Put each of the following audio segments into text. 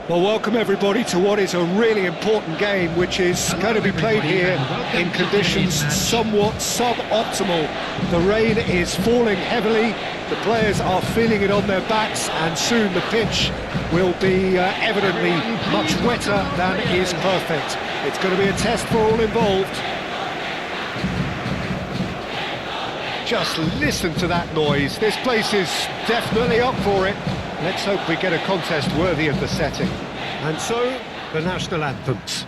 Well, welcome everybody to what is a really important game, which is going to be played here in conditions somewhat suboptimal. The rain is falling heavily, the players are feeling it on their backs, and soon the pitch will be evidently much wetter than is perfect. It's going to be a test for all involved. Just listen to that noise. This place is definitely up for it. Let's hope we get a contest worthy of the setting. And so, the national anthems.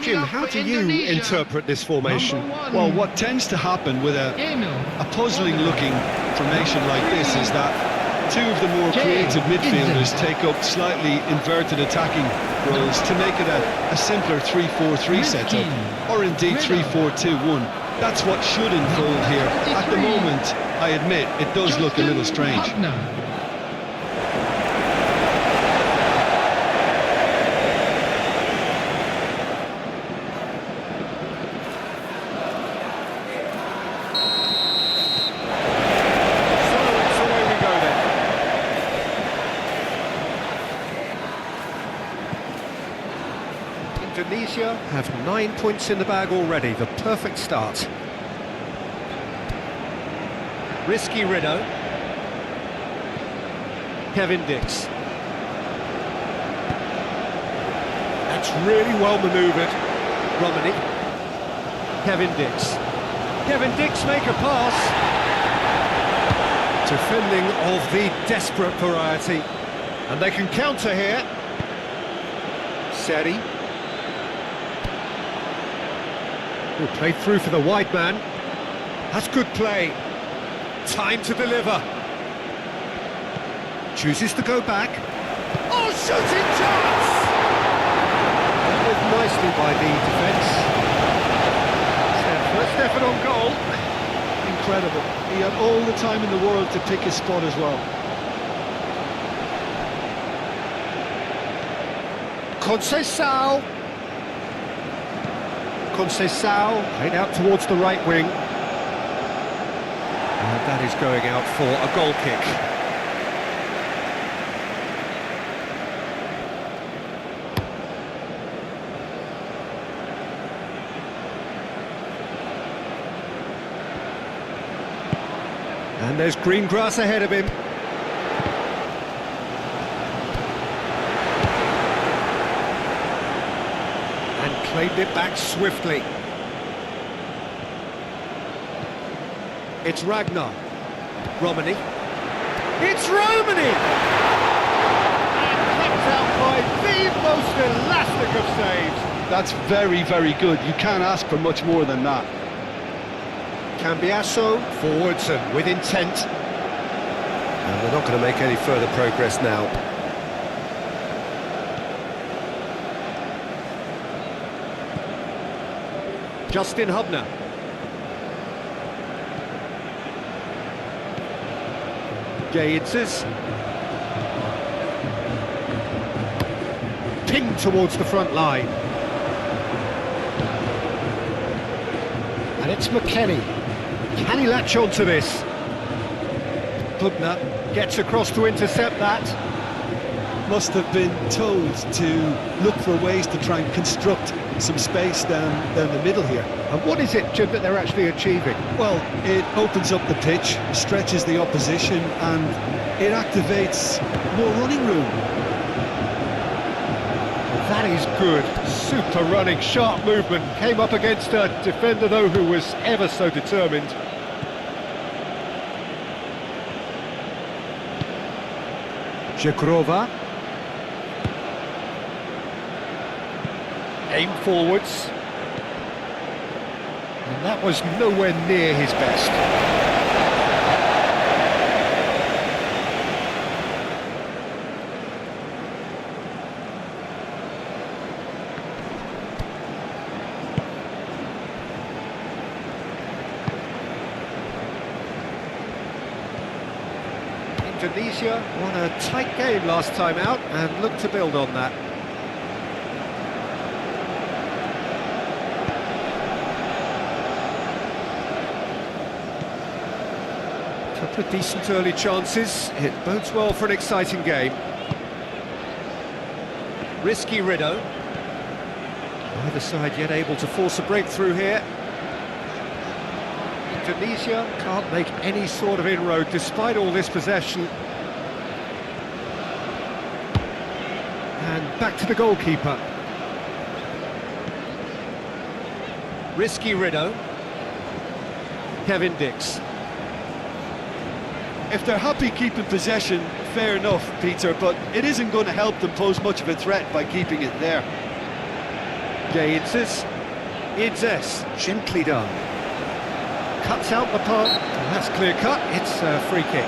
Jim, how do you interpret this formation? Well, what tends to happen with a puzzling-looking formation like this is that two of the more creative midfielders take up slightly inverted attacking roles to make it a simpler 3-4-3 setup, or indeed 3-4-2-1. That's what should unfold here. At the moment, I admit, it does look a little strange. Indonesia have 9 points in the bag already, the perfect start. Risky Rido. Kevin Dix. That's really well manoeuvred. Romani. Kevin Dix. Kevin Dix make a pass. Defending of the desperate variety. And they can counter here. Seri. Played through for the wide man. That's good play. Time to deliver. Chooses to go back. Oh, shooting chance! Dealt nicely by the defence. First effort on goal. Incredible. He had all the time in the world to pick his spot as well. Conceição. Conceição, played out towards the right wing. And that is going out for a goal kick. And there's green grass ahead of him. Played it back swiftly. It's Ragnar. Romani. It's Romani! And kept out by the most elastic of saves. That's very, very good. You can't ask for much more than that. Cambiasso forwards and with intent. And they're not going to make any further progress now. Justin Hubner. Gaitzes. Pinged towards the front line. And it's McKennie. Can he latch on to this? Hubner gets across to intercept that. Must have been told to look for ways to try and construct some space down the middle here. And what is it, Jim, that they're actually achieving? Well, it opens up the pitch, stretches the opposition, and it activates more running room. That is good. Super running, sharp movement. Came up against a defender, though, who was ever so determined. Jekrova. Aim forwards. And that was nowhere near his best. Indonesia won a tight game last time out and look to build on that. Couple of decent early chances. It bodes well for an exciting game. Risky Riddle. Neither side yet able to force a breakthrough here. Indonesia can't make any sort of inroad despite all this possession. And back to the goalkeeper. Risky Riddle. Kevin Dix. If they're happy keeping possession, fair enough, Peter, but it isn't going to help them pose much of a threat by keeping it there. Gaitzes. Idzes. Gently done. Cuts out the part. That's clear cut. It's a free kick.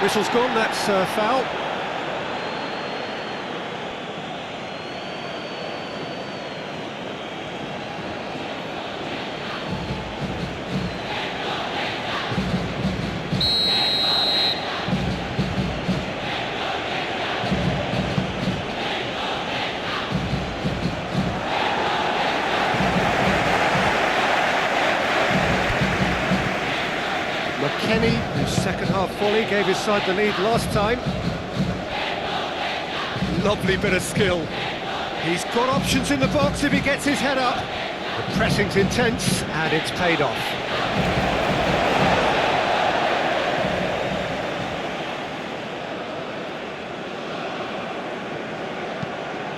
Whistle's gone, that's a foul. Kenny, whose second half volley gave his side the lead last time. Lovely bit of skill. He's got options in the box if he gets his head up. The pressing's intense and it's paid off.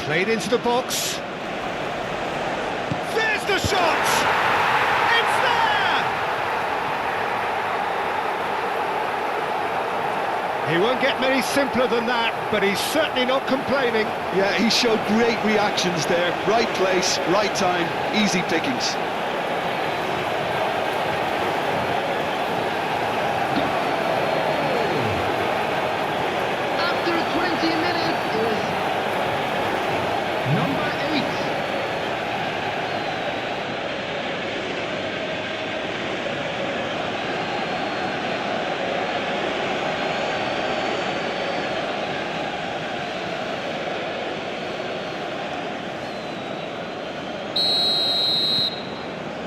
Played into the box. There's the shot! He won't get many simpler than that, but he's certainly not complaining. Yeah, he showed great reactions there. Right place, right time, easy pickings. After 20 minutes is number 8.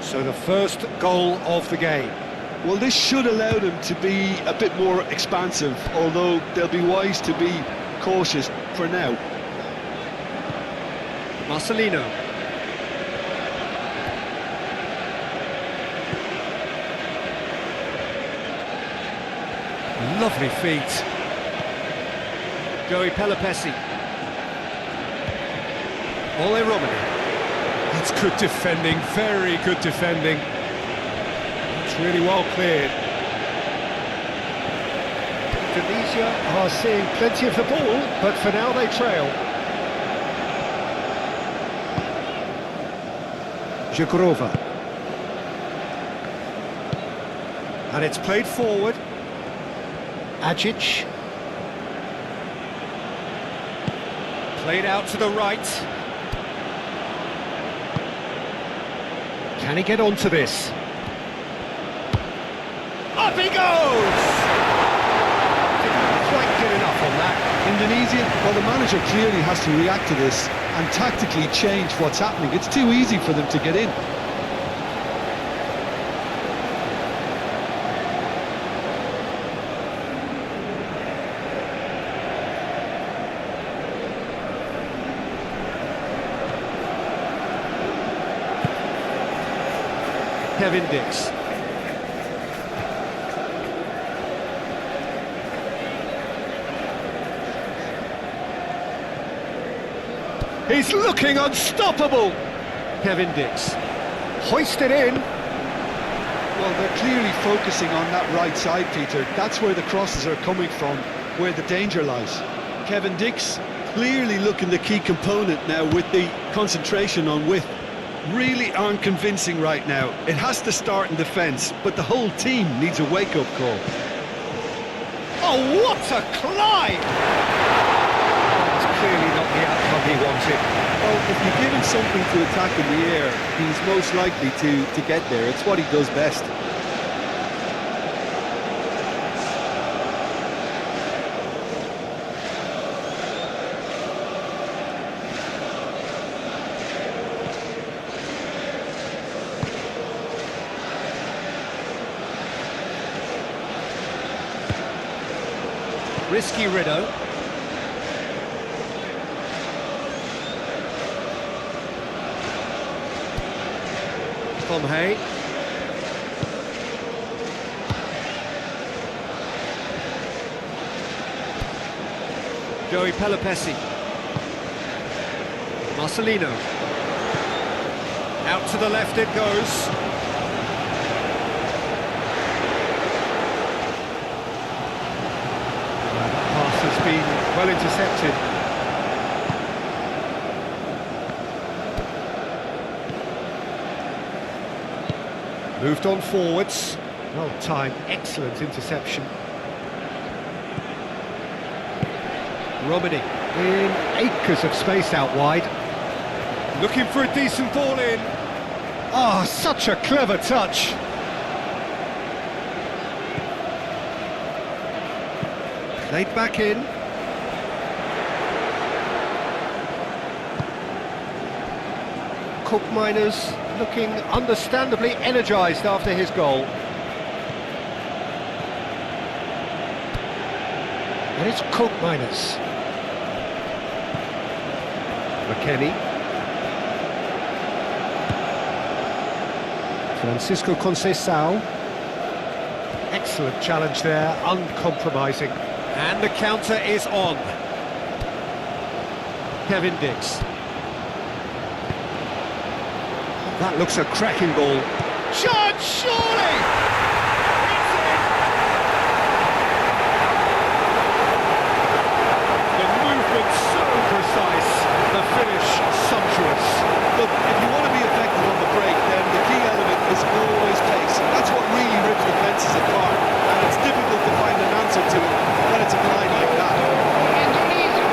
So the first goal of the game. Well, this should allow them to be a bit more expansive, although they'll be wise to be cautious for now. Marcelino. Lovely feet. Joey Pelopessi. Ole Romani. That's good defending, very good defending. It's really well cleared. Indonesia are seeing plenty of the ball, but for now they trail. Jagrova. And it's played forward. Ajic. Played out to the right. Can he get onto this? Up he goes! Didn't quite get enough on that. Indonesia, well, the manager clearly has to react to this and tactically change what's happening. It's too easy for them to get in. Kevin Dix. He's looking unstoppable. Kevin Dix. Hoisted in. Well, they're clearly focusing on that right side, Peter. That's where the crosses are coming from, where the danger lies. Kevin Dix clearly looking the key component now with the concentration on width. Really aren't convincing right now. It has to start in defence, but the whole team needs a wake-up call. Oh, what a climb! It's clearly not the outcome he wanted. Well, if you give him something to attack in the air, he's most likely to get there. It's what he does best. Risky Rideau. Tom Hay. Joey Pelopessi. Marcelino. Out to the left it goes. Pass has been well intercepted. Moved on forwards. Well timed, excellent interception. Romani in acres of space out wide. Looking for a decent ball in. Oh, such a clever touch. Played back in. Cook Miners looking understandably energised after his goal. And it's Cook Miners. McKennie. Francisco Conceição. Excellent challenge there, uncompromising. And the counter is on. Kevin Dix. That looks a cracking ball. Shot, surely! It's in! The movement so precise, the finish sumptuous. Look, if you want to be effective on the break, then the key element is always pace. That's what really rips defences apart, and it's difficult to find an answer to it when it's applied like that. Indonesia,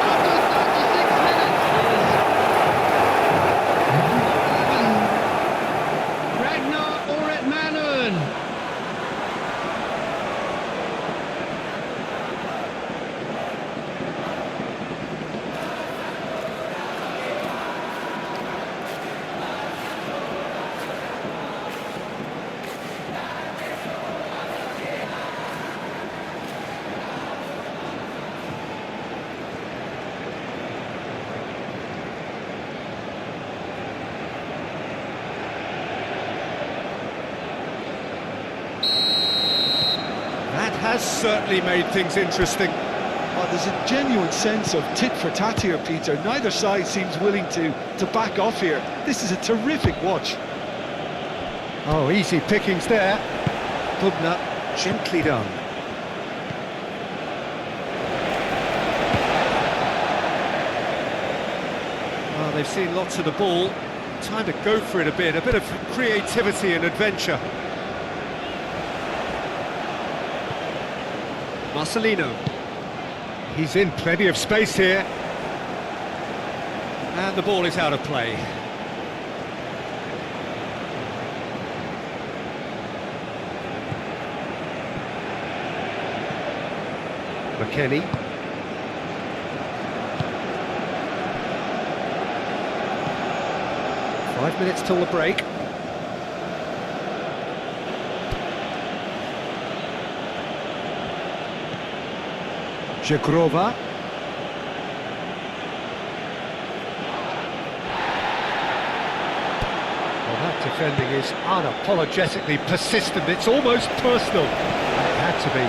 after 36 minutes, Ragnar Oretmanen. That has certainly made things interesting. Oh, there's a genuine sense of tit for tat here, Peter. Neither side seems willing to back off here. This is a terrific watch. Oh, easy pickings there. Bubna, gently done. Oh, they've seen lots of the ball. Time to go for it a bit of creativity and adventure. Marcelino. He's in plenty of space here. And the ball is out of play. McKennie. Five minutes till the break. Żegrova. Well, that defending is unapologetically persistent. It's almost personal. It had to be.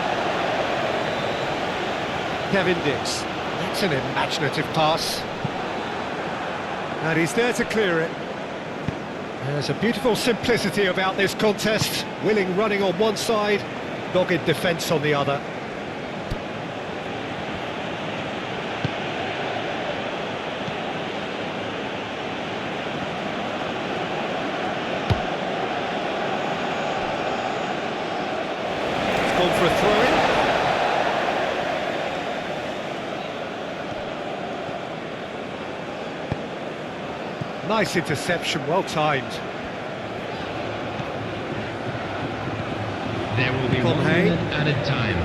Kevin Dix. That's an imaginative pass. And he's there to clear it. There's a beautiful simplicity about this contest. Willing running on one side, dogged defence on the other. It's gone for a throw-in. Nice interception, well timed. There will be 1 minute added time.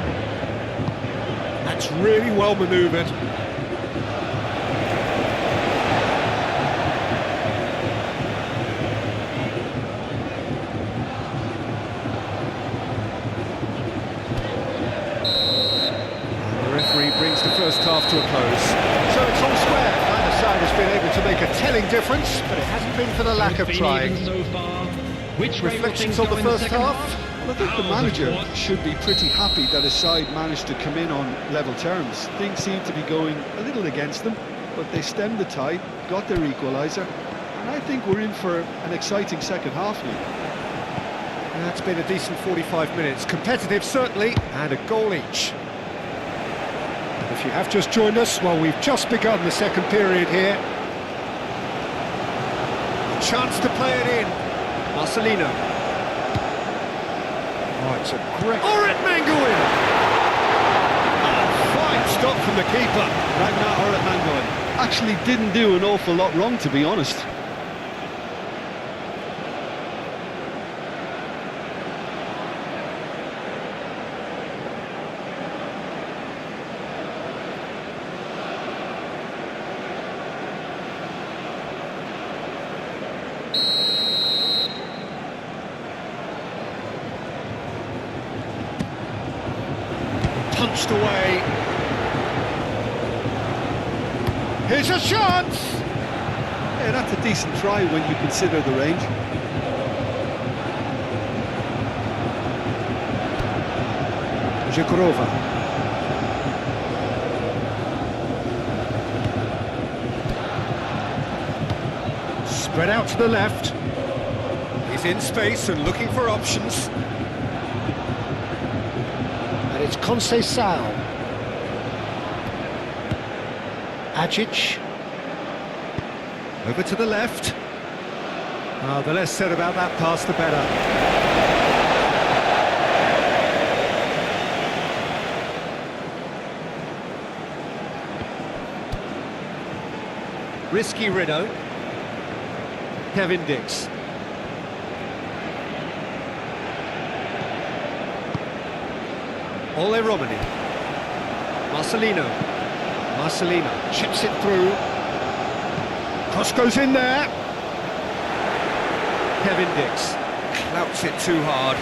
That's really well manoeuvred. The referee brings the first half to a close. So it's all square. Either side has been able to make a telling difference, but it hasn't been for the lack of trying. So far. Which way will Reflections things on go the in the first second half? Well, I think the manager should be pretty happy that his side managed to come in on level terms. Things seem to be going a little against them, but they stemmed the tide, got their equaliser, and I think we're in for an exciting second half now. That's been a decent 45 minutes. Competitive, certainly, and a goal each. If you have just joined us, well, we've just begun the second period here. A chance to play it in. Marcelino. Oh, it's a great... Oret Mangoin! A fine stop from the keeper. Ragnar Oret Mangoin actually didn't do an awful lot wrong, to be honest. Punched away. Here's a chance! Yeah, that's a decent try when you consider the range. Jekurova. Spread out to the left. He's in space and looking for options. And it's Conceição. Agic. Over to the left. Oh, the less said about that pass, the better. Risky Rideau. Kevin Dix. Ole Romani. Marcelino. Marcelino chips it through. Cross goes in there. Kevin Dix clouts it too hard.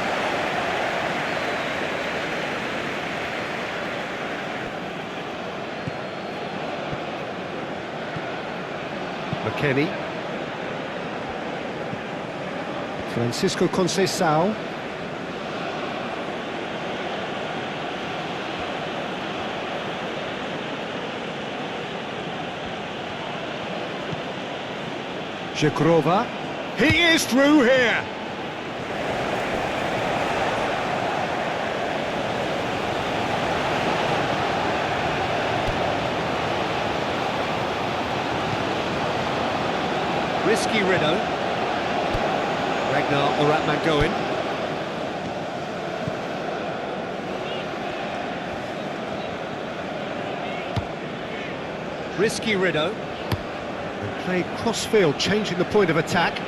McKennie. Francisco Conceição. Jekurova. He is through here. Risky Rideau. Ragnar Oret Mangoin. Risky Rideau. And played cross-field, changing the point of attack.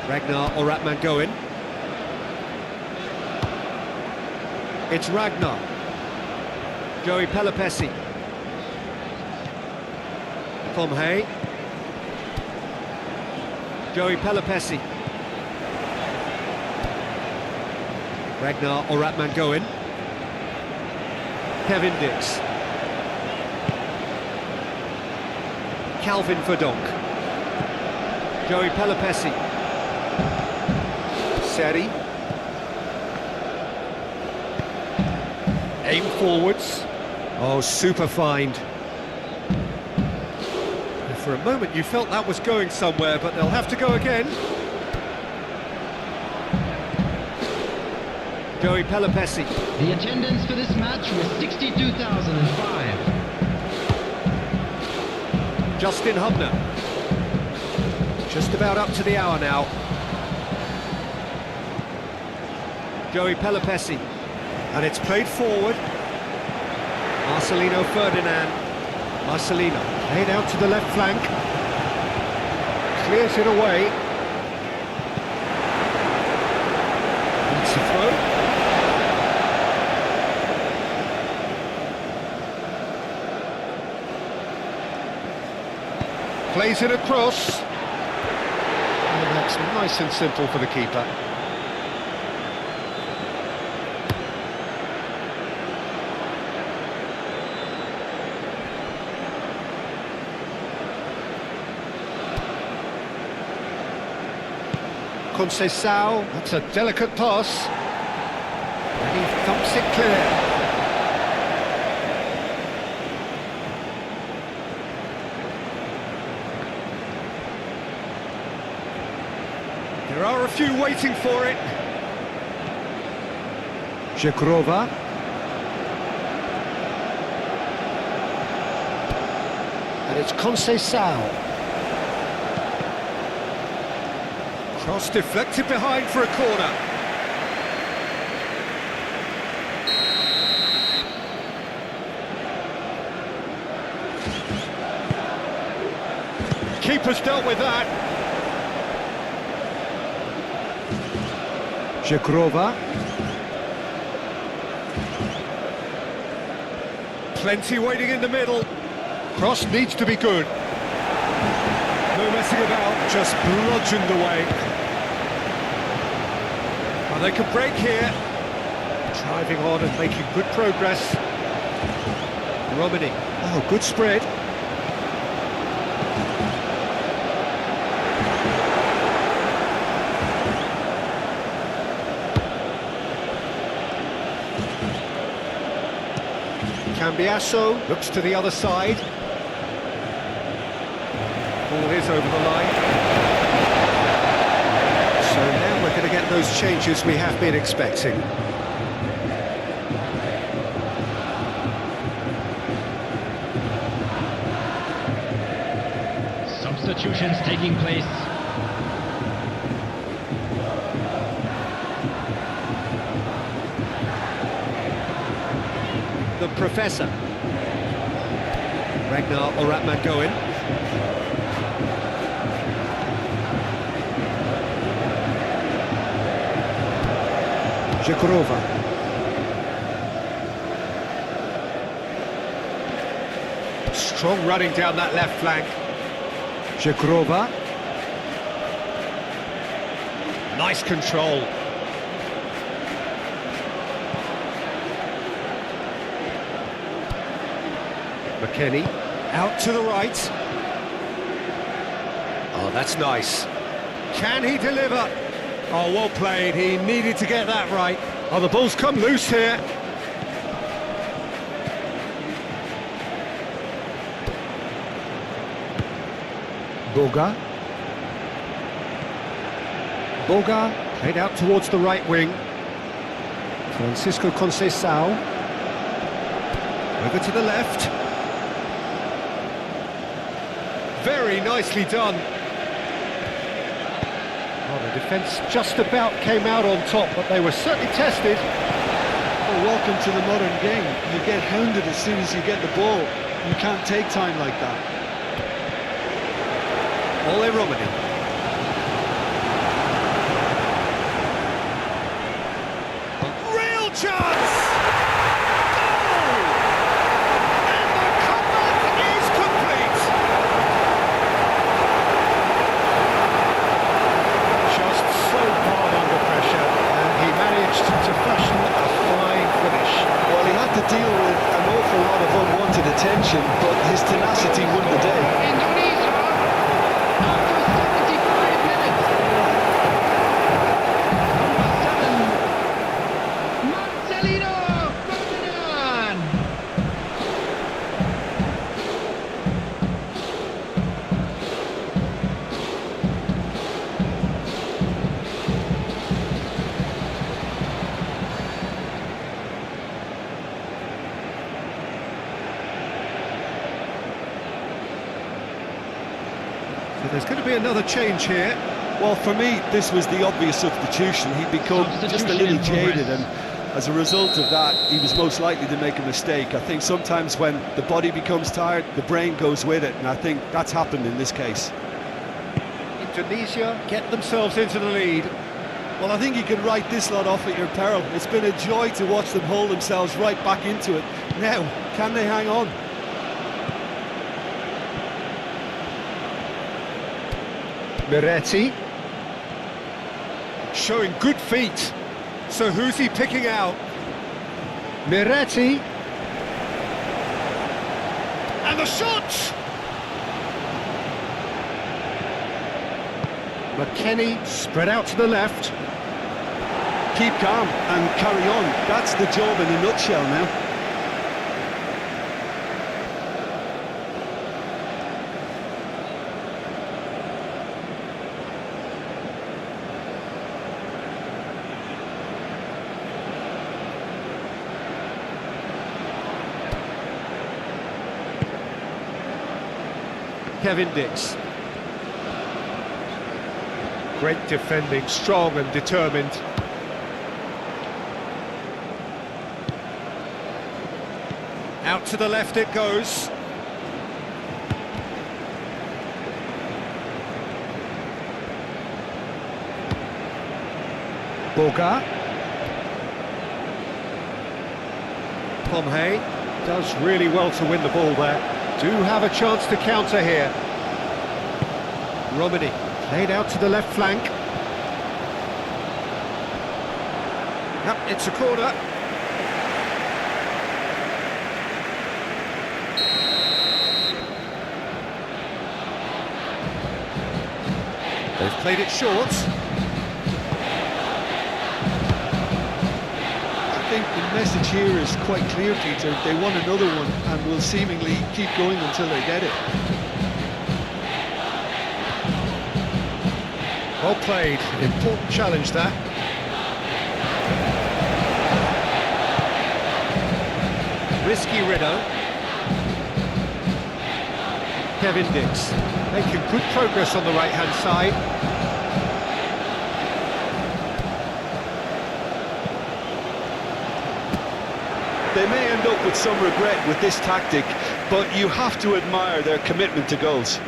Ragnar Oret Mangoin. It's Ragnar. Joey Pelopessi. Tom Hay. Joey Pelopessi. Ragnar Oret Mangoin. Kevin Dix. Calvin Verdonk. Joey Pelopessi. Seri. Aim forwards. Oh, super find. For a moment you felt that was going somewhere, but they'll have to go again. Joey Pelopessi. The attendance for this match was 62,005. Justin Hubner. Just about up to the hour now. Joey Pelopessi. And it's played forward. Marcelino Ferdinand. Marcelino, played out to the left flank. Clears it away. It's a throw. Plays it across. And that's nice and simple for the keeper. Conceição, that's a delicate pass. And he thumps it clear. There are a few waiting for it. Żegrova. And it's Conceição. Cross deflected behind for a corner. Keeper's dealt with that. Żegrova. Plenty waiting in the middle. Cross needs to be good. No messing about, just bludgeoned away. Well, they could break here. Driving on and making good progress. Romani. Oh, good spread. Cambiasso looks to the other side. Ball is over the line. So now we're going to get those changes we have been expecting. Substitutions taking place. The Professor. Ragnar Oratmangoen. Żegrova. Strong running down that left flank. Żegrova. Nice control. McKennie out to the right. Oh, that's nice. Can he deliver? Oh, well played. He needed to get that right. Oh, the ball's come loose here. Boga. Boga played out towards the right wing. Francisco Conceição. Over to the left. Very nicely done. Oh, the defence just about came out on top, but they were certainly tested. Well, welcome to the modern game. You get hounded as soon as you get the ball. You can't take time like that. Ole Romani. Real chance! Deal with an awful lot of unwanted attention, but his tenacity won the day. Indonesia, after 75 minutes. Number 7, Marcelino Ferdinand. There's going to be another change here. Well, for me, this was the obvious substitution. He'd become just a little jaded, and as a result of that, he was most likely to make a mistake. I think sometimes when the body becomes tired, the brain goes with it, and I think that's happened in this case. Indonesia get themselves into the lead. Well, I think you can write this lot off at your peril. It's been a joy to watch them hold themselves right back into it. Now, can they hang on? Miretti. Showing good feet. So who's he picking out? Miretti. And the shot! McKennie spread out to the left. Keep calm and carry on. That's the job in a nutshell now. Kevin Dix. Great defending, strong and determined. Out to the left it goes. Boga. Pomhay does really well to win the ball there. Do have a chance to counter here. Romani played out to the left flank. Yep, it's a corner. They've played it short. I think the message here is quite clear, Peter. They want another one and will seemingly keep going until they get it. Well played, important challenge that. Risky Riddle. Kevin Dix making good progress on the right-hand side. They may end up with some regret with this tactic, but you have to admire their commitment to goals.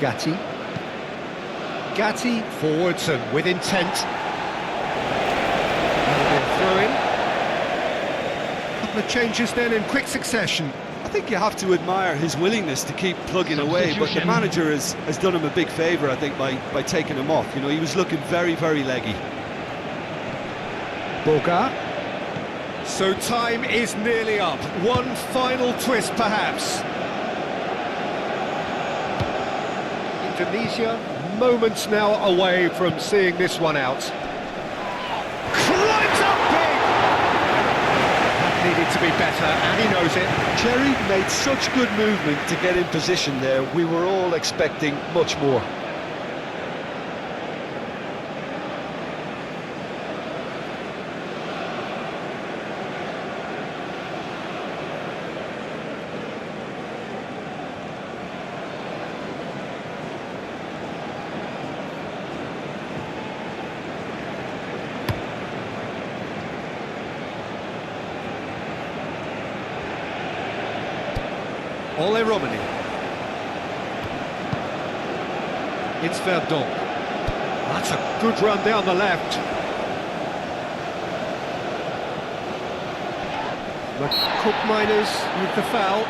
Gatti. Gatti forwards and with intent. Throw in. Couple of changes then in quick succession. I think you have to admire his willingness to keep plugging away, but the manager has done him a big favour, I think, by taking him off. You know, he was looking very, very leggy. Boga. So time is nearly up. One final twist, perhaps. Indonesia, moments now away from seeing this one out. Climbs up big! That needed to be better, and he knows it. Cherry made such good movement to get in position there. We were all expecting much more. Ole Romani. It's Verdon. That's a good run down the left. The Cook Miners with the foul.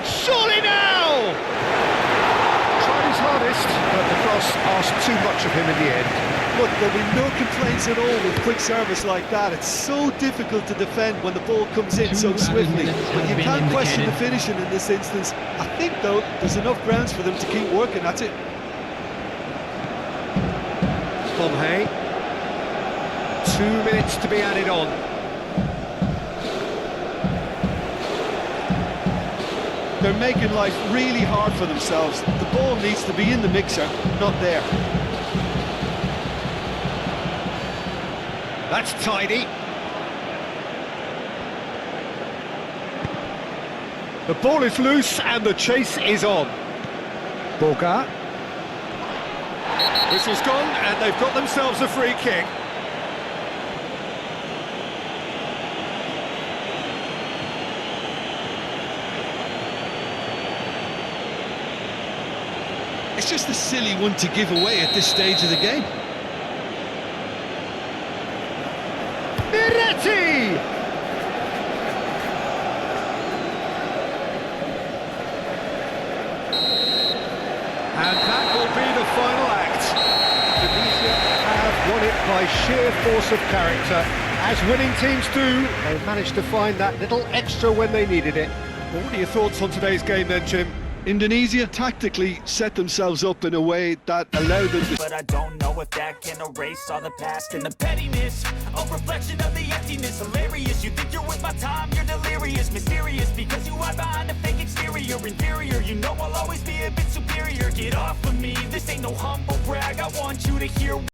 Surely now! Tried his hardest, but the cross asked too much of him in the end. Look, there'll be no complaints at all with quick service like that. It's so difficult to defend when the ball comes in so swiftly. But you can't question the finishing in this instance. I think, though, there's enough grounds for them to keep working at it. Pomhay. 2 minutes to be added on. They're making life really hard for themselves. The ball needs to be in the mixer, not there. That's tidy. The ball is loose and the chase is on. Boga. Whistle's gone and they've got themselves a free kick. It's just a silly one to give away at this stage of the game. Miretti! And that will be the final act. Indonesia have won it by sheer force of character. As winning teams do, they've managed to find that little extra when they needed it. Well, what are your thoughts on today's game then, Jim? Indonesia tactically set themselves up in a way that allowed them to... But I don't know if that can erase all the past and the pettiness. A reflection of the emptiness, hilarious. You think you're worth my time, you're delirious. Mysterious, because you hide behind a fake exterior. Inferior, you know I'll always be a bit superior. Get off of me, this ain't no humble brag. I want you to hear